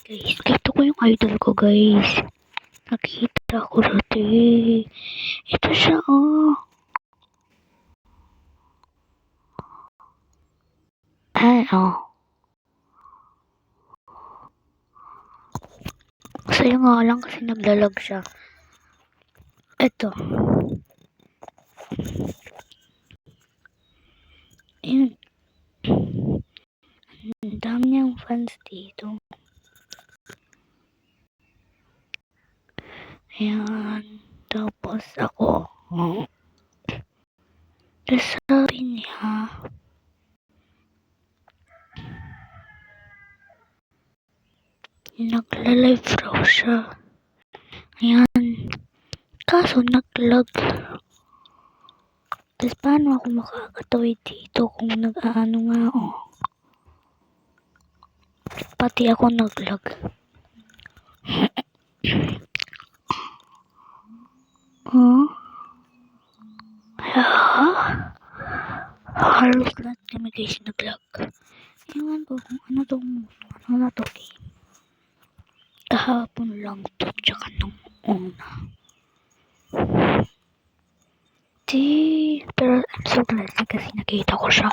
Guys, ito ko yung idol ko, guys. Nakita ko dati. Ito siya, oh. Ay, oh. Masaya nga lang kasi naglalag siya. Ito. Ayun. Ang dami niyang fans dito. Ayan. Tapos ako. Oh. Tapos sabi niya, nagla-live raw siya. Ayan. Kaso nag-lag. Tapos paano ako makakatawid dito kung nag-aano nga, oh. Pati ako nag-lag. Huh? Halos lahat kami guys nag-lag. Ewan ko kung ano na to game. Kahapon lang to, tsaka nung una. Pero I'm so glad kasi nakita ko siya.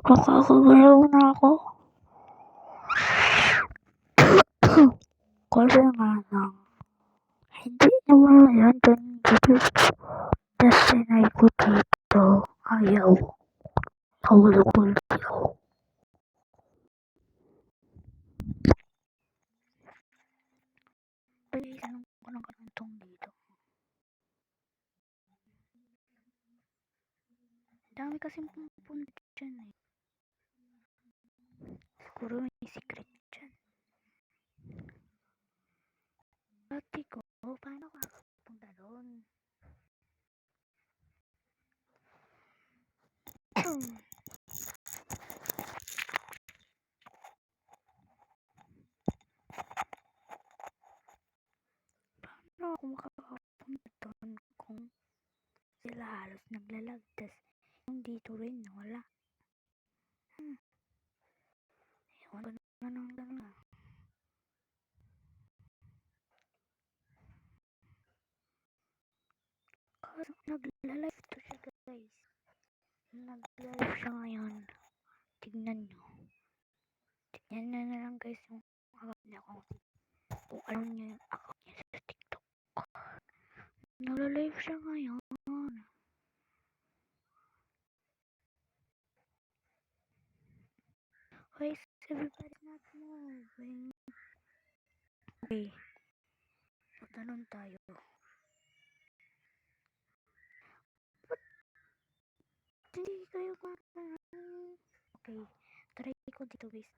Nakakagalaw na ako. Kasi nga lang, hindi naman yan dun dito. Destinay ko dito. Ayaw. Nahulog ko dito. Palisan ko ng kantong dito. Dami kasing pupunta dyan eh. Siguro may secret dyan. Pati ko, paano ka punta doon? Paano ako makakapunta doon kung sila halos naglalag, tas yung dito rin wala. Ewan ko na lang talaga. Kaso nagla-live to siya guys. Nag-live siya ngayon. Tignan nyo. Tignan na lang guys yung account niya kung alam niyo yung account niya sa TikTok. Nagla-live siya ngayon. Why is everybody not moving? Okay. Magtanong tayo. Ba't hindi kayo kakaroon? Okay. Try ko dito guys.